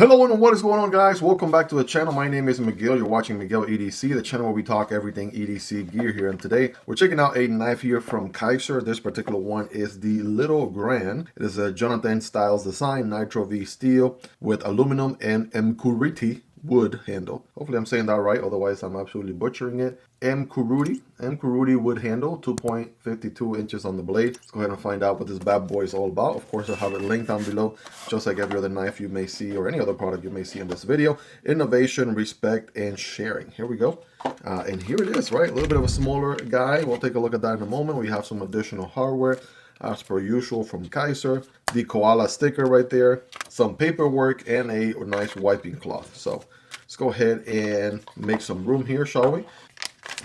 Hello and what is going on, guys? Welcome back to the channel. My name is Miguel. You're watching Miguel EDC, the channel where we talk everything EDC gear here. And today we're checking out a knife here from Kizer. This particular one is the Little Grand. It is a Jonathan Styles design, Nitro V steel with aluminum and Pyrite wood handle. Hopefully I'm saying that right, otherwise I'm absolutely butchering it. Pyrite wood handle, 2.52 inches on the blade. Let's go ahead and find out what this bad boy is all about. Of course, I'll have it linked down below, just like every other knife you may see or any other product you may see in this video. Innovation, respect, and sharing. Here we go. And here it is, right? A little bit of a smaller guy. We'll take a look at that in a moment. We have some additional hardware, as per usual, from Kizer. The koala sticker right there, some paperwork, and a nice wiping cloth. So let's go ahead and make some room here, shall we?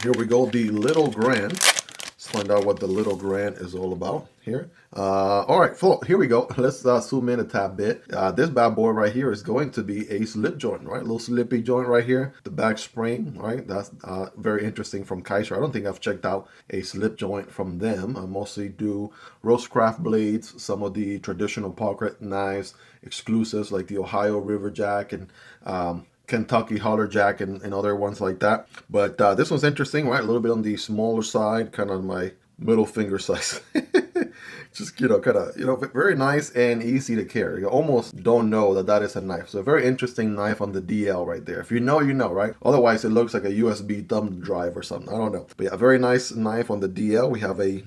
Here we go, the Little Grand. Let's find out what the Little Grand is all about here. All right, here we go. Let's zoom in a tad bit. This bad boy right here is going to be a slip joint, right? A little slippy joint right here. The back spring, right? That's very interesting from Kizer. I don't think I've checked out a slip joint from them. I mostly do roastcraft blades, some of the traditional pocket knives, exclusives like the Ohio River Jack and Kentucky Holler Jack and other ones like that. But this one's interesting, right? A little bit on the smaller side, kind of my middle finger size. Just, kind of, very nice and easy to carry. You almost don't know that that is a knife. So a very interesting knife on the DL right there. If you know, you know, right? Otherwise, it looks like a USB thumb drive or something. I don't know. But yeah, a very nice knife on the DL. We have a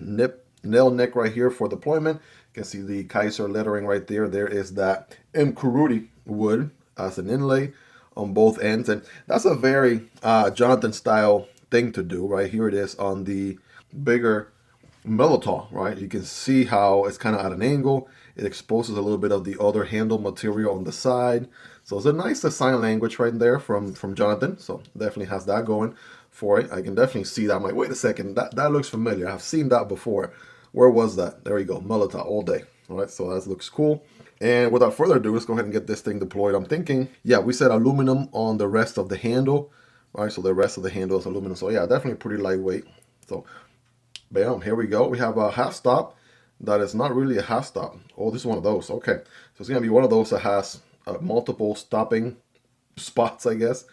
nail neck right here for deployment. You can see the Kizer lettering right there. There is that Pyrite wood as an inlay on both ends, and that's a very Jonathan style thing to do. Right here it is on the bigger Militaw, right? You can see how it's kind of at an angle. It exposes a little bit of the other handle material on the side, so it's a nice design language right there from Jonathan. So definitely has that going for it. I can definitely see that. I'm like, wait a second, that looks familiar. I've seen that before. Where was that? There you go, Militaw all day. All right, so that looks cool. And without further ado, let's go ahead and get this thing deployed. I'm thinking, yeah, we said aluminum on the rest of the handle, right? So the rest of the handle is aluminum. So yeah, definitely pretty lightweight. So bam, here we go. We have a half stop that is not really a half stop. Oh, this is one of those. Okay, so it's gonna be one of those that has multiple stopping spots, I guess.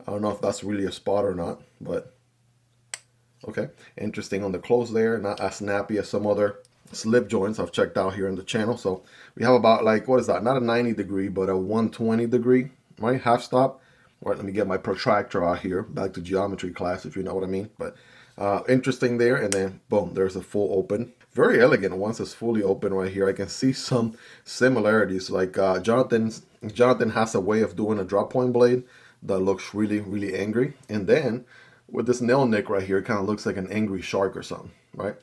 I don't know if that's really a spot or not, but okay. Interesting on the close there. Not as snappy as some other slip joints I've checked out here in the channel. So we have about, like, what is that? Not a 90 degree, but a 120 degree, right? Half stop. All right, let me get my protractor out here. Back to geometry class, if you know what I mean. But interesting there. And then boom, there's a full open. Very elegant once it's fully open right here. I can see some similarities. Like Jonathan has a way of doing a drop point blade that looks really, really angry. And then with this nail nick right here, it kind of looks like an angry shark or something, right?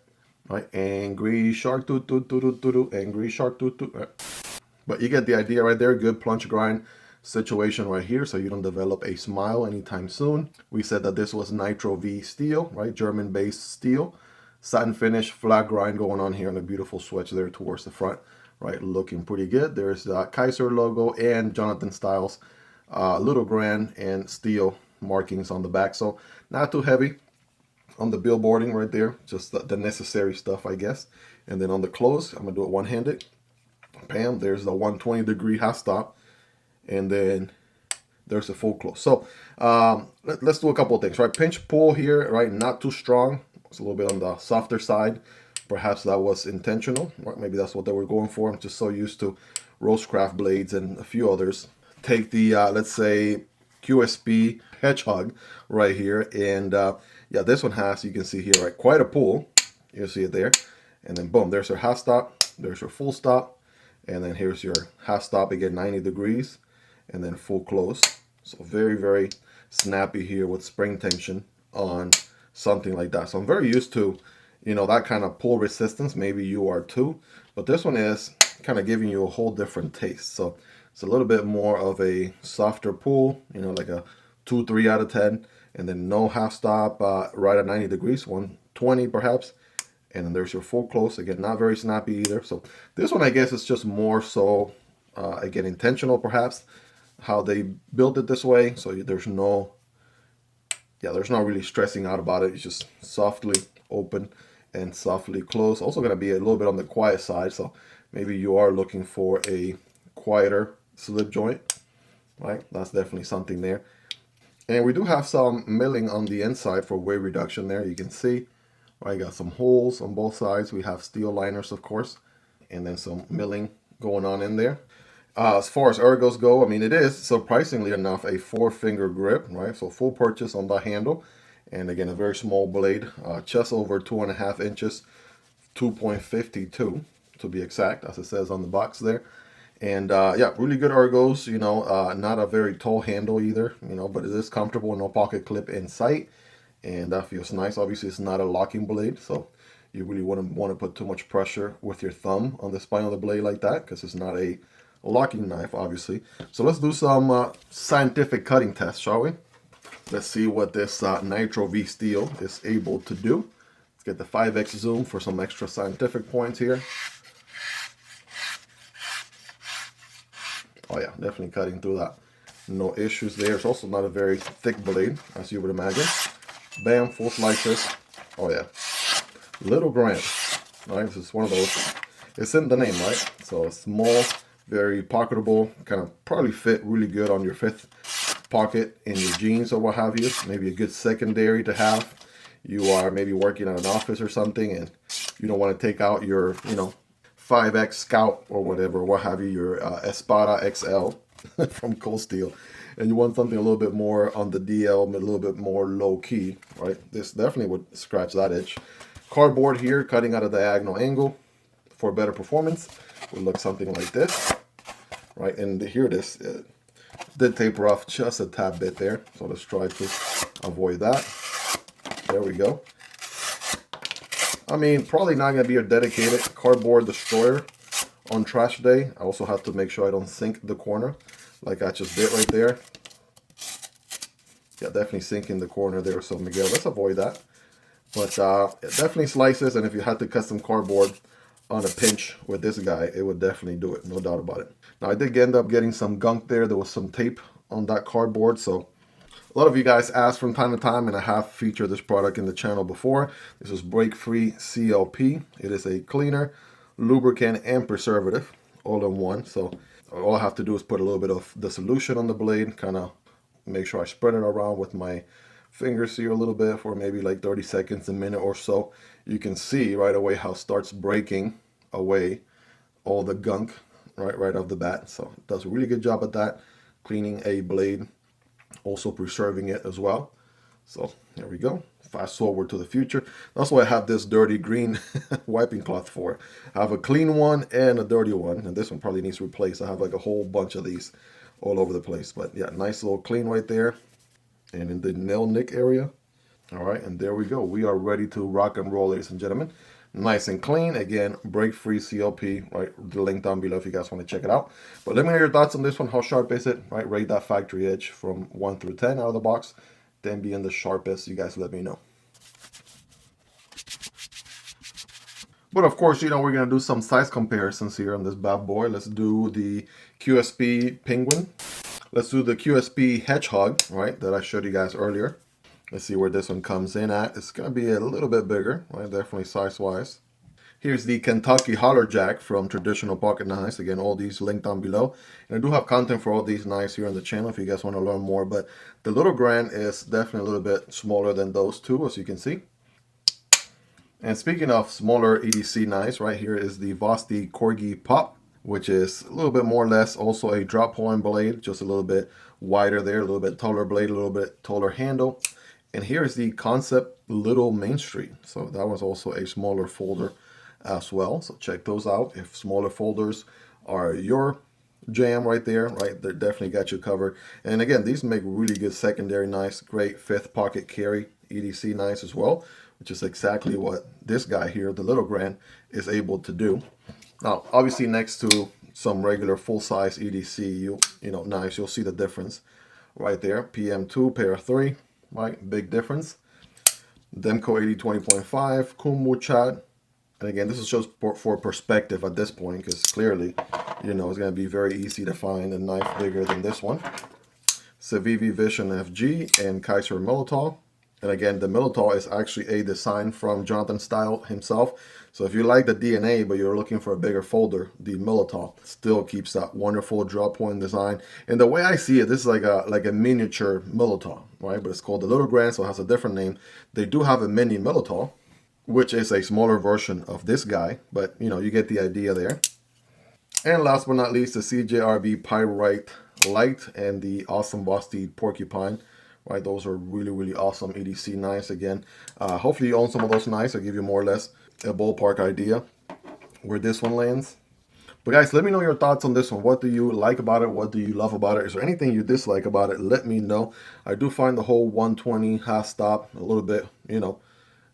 Right, angry shark, angry shark, right. But you get the idea right there. Good plunge grind situation right here, so you don't develop a smile anytime soon. We said that this was Nitro V steel, right? German-based steel, satin finish, flat grind going on here, and a beautiful switch there towards the front, right? Looking pretty good. There's the Kizer logo and Jonathan Styles, Little Grand and steel markings on the back, so not too heavy. On the billboarding right there, just the necessary stuff, I guess. And then on the close, I'm gonna do it one-handed. Bam, there's the 120 degree half stop, and then there's a full close. So let's do a couple of things, right? Pinch pull here, right? Not too strong. It's a little bit on the softer side. Perhaps that was intentional, right? Maybe that's what they were going for. I'm just so used to roastcraft blades and a few others. Take the let's say QSP Hedgehog right here, and yeah, this one has, you can see here, right, quite a pull. You see it there, and then boom, there's your half stop, there's your full stop, and then here's your half stop again, 90 degrees, and then full close. So very, very snappy here with spring tension on something like that. So I'm very used to, that kind of pull resistance. Maybe you are too, but this one is kind of giving you a whole different taste. So it's a little bit more of a softer pull, like a 2-3 out of 10, and then no half stop right at 90 degrees, 120 perhaps, and then there's your full close. Again, not very snappy either. So this one, I guess, is just more so again, intentional perhaps, how they built it this way. So there's no really stressing out about it. It's just softly open and softly close. Also going to be a little bit on the quiet side, so maybe you are looking for a quieter slip joint. right? That's definitely something there. And we do have some milling on the inside for weight reduction there. You can see, right, got some holes on both sides. We have steel liners, of course, and then some milling going on in there. As far as ergos go, I mean, it is, surprisingly enough, a 4-finger grip, right? So full purchase on the handle. And again, a very small blade, just over 2.5 inches, 2.52 to be exact, as it says on the box there. And yeah, really good ergos, you know, not a very tall handle either, you know, but it is comfortable, no pocket clip in sight. And that feels nice. Obviously, it's not a locking blade, so you really wouldn't want to put too much pressure with your thumb on the spine of the blade like that, because it's not a locking knife, obviously. So let's do some scientific cutting tests, shall we? Let's see what this Nitro V steel is able to do. Let's get the 5x zoom for some extra scientific points here. Oh yeah, definitely cutting through that. No issues there. It's also not a very thick blade, as you would imagine. Bam, full slices. Oh yeah. Little grand. Right, this is one of those. It's in the name, right? So it's small, very pocketable, kind of probably fit really good on your 5th pocket in your jeans or what have you. Maybe a good secondary to have. You are maybe working at an office or something and you don't want to take out your, you know, 5X Scout or whatever, what have you, your Espada XL from Cold Steel, and you want something a little bit more on the DL, a little bit more low key, right? This definitely would scratch that itch. Cardboard here, cutting at a diagonal angle for better performance, would look something like this, right? And here this did taper off just a tad bit there, so let's try to avoid that. There we go. I mean, probably not going to be a dedicated cardboard destroyer on trash day. I also have to make sure I don't sink the corner like I just did right there. Yeah, definitely sinking the corner there. So Miguel, let's avoid that. But it definitely slices, and if you had to cut some cardboard on a pinch with this guy, it would definitely do it, no doubt about it. Now, I did end up getting some gunk there. There was some tape on that cardboard, so a lot of you guys ask from time to time, and I have featured this product in the channel before. This is Break Free CLP. It is a cleaner, lubricant, and preservative all in one. So all I have to do is put a little bit of the solution on the blade, kind of make sure I spread it around with my fingers here a little bit for maybe like 30 seconds, a minute or so. You can see right away how it starts breaking away all the gunk right off the bat. So it does a really good job at that, cleaning a blade, also preserving it as well. So there we go. Fast forward to the future. That's why I have this dirty green wiping cloth for. I have a clean one and a dirty one, and this one probably needs replaced. I have like a whole bunch of these all over the place. But yeah, nice little clean right there. And in the nail nick area. All right, and there we go. We are ready to rock and roll, ladies and gentlemen. Nice and clean. Again, Break Free CLP, right? The link down below if you guys want to check it out. But let me know your thoughts on this one. How sharp is it? Right, rate that factory edge from 1 through 10 out of the box. 10 being the sharpest. You guys let me know. But of course, you know, we're going to do some size comparisons here on this bad boy. Let's do the QSP Penguin. Let's do the QSP Hedgehog, right, that I showed you guys earlier. Let's see where this one comes in at. It's going to be a little bit bigger, right? Definitely size-wise. Here's the Kentucky Holler Jack from Traditional Pocket Knives. Again, all these linked down below. And I do have content for all these knives here on the channel if you guys want to learn more. But the Little Grand is definitely a little bit smaller than those two, as you can see. And speaking of smaller EDC knives, right here is the Vosteed Corgi Pup, which is a little bit more or less also a drop point blade, just a little bit wider there, a little bit taller blade, a little bit taller handle. And here's the Kansept Little Main Street. So that was also a smaller folder as well. So check those out. If smaller folders are your jam right there, right, they definitely got you covered. And again, these make really good secondary knives, great 5th pocket carry EDC knives as well, which is exactly what this guy here, the Little Grand, is able to do. Now, obviously next to some regular full-size EDC, you know, knives, you'll see the difference right there. PM2, Para 3. Right, big difference. Demko AD 20.5, Kunwu Chad. And again, this is just for perspective at this point, because clearly, you know, it's going to be very easy to find a knife bigger than this one. Civivi Vision FG and Kizer Militaw. And again, the Militaw is actually a design from Jonathan Style himself. So if you like the DNA, but you're looking for a bigger folder, the Militaw still keeps that wonderful drop point design. And the way I see it, this is like a miniature Militaw, right? But it's called the Little Grand, so it has a different name. They do have a mini Militaw, which is a smaller version of this guy, but you know, you get the idea there. And last but not least, the CJRB Pyrite Light and the awesome Vosteed Porcupine. Right, those are really, really awesome EDC knives again. Hopefully you own some of those knives. I'll give you more or less a ballpark idea where this one lands. But guys, let me know your thoughts on this one. What do you like about it? What do you love about it? Is there anything you dislike about it? Let me know. I do find the whole 120 half stop a little bit, you know,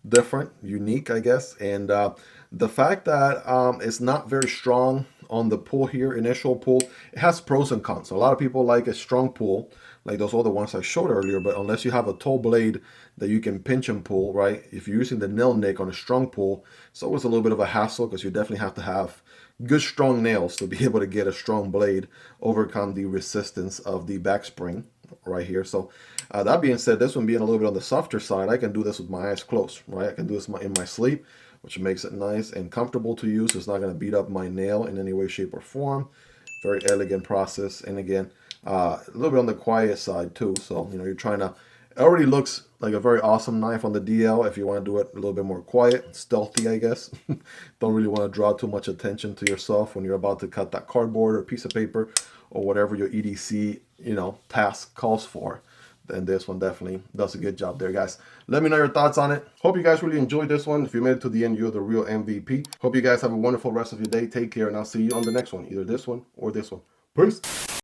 different, unique, I guess. And the fact that it's not very strong on the pull here, initial pull, it has pros and cons. So a lot of people like a strong pull, like those other ones I showed earlier, but unless you have a toe blade that you can pinch and pull, right? If you're using the nail nick on a strong pull, it's always a little bit of a hassle because you definitely have to have good strong nails to be able to get a strong blade, overcome the resistance of the back spring right here. So that being said, this one being a little bit on the softer side, I can do this with my eyes closed, right? I can do this in my sleep, which makes it nice and comfortable to use. It's not going to beat up my nail in any way, shape, or form. Very elegant process. And again, a little bit on the quiet side too. So, you know, you're trying to, it already looks like a very awesome knife on the DL. If you want to do it a little bit more quiet, stealthy, I guess. Don't really want to draw too much attention to yourself when you're about to cut that cardboard or piece of paper or whatever your EDC, you know, task calls for. Then this one definitely does a good job there, guys. Let me know your thoughts on it. Hope you guys really enjoyed this one. If you made it to the end, you're the real MVP. Hope you guys have a wonderful rest of your day. Take care, and I'll see you on the next one, either this one or this one. Peace.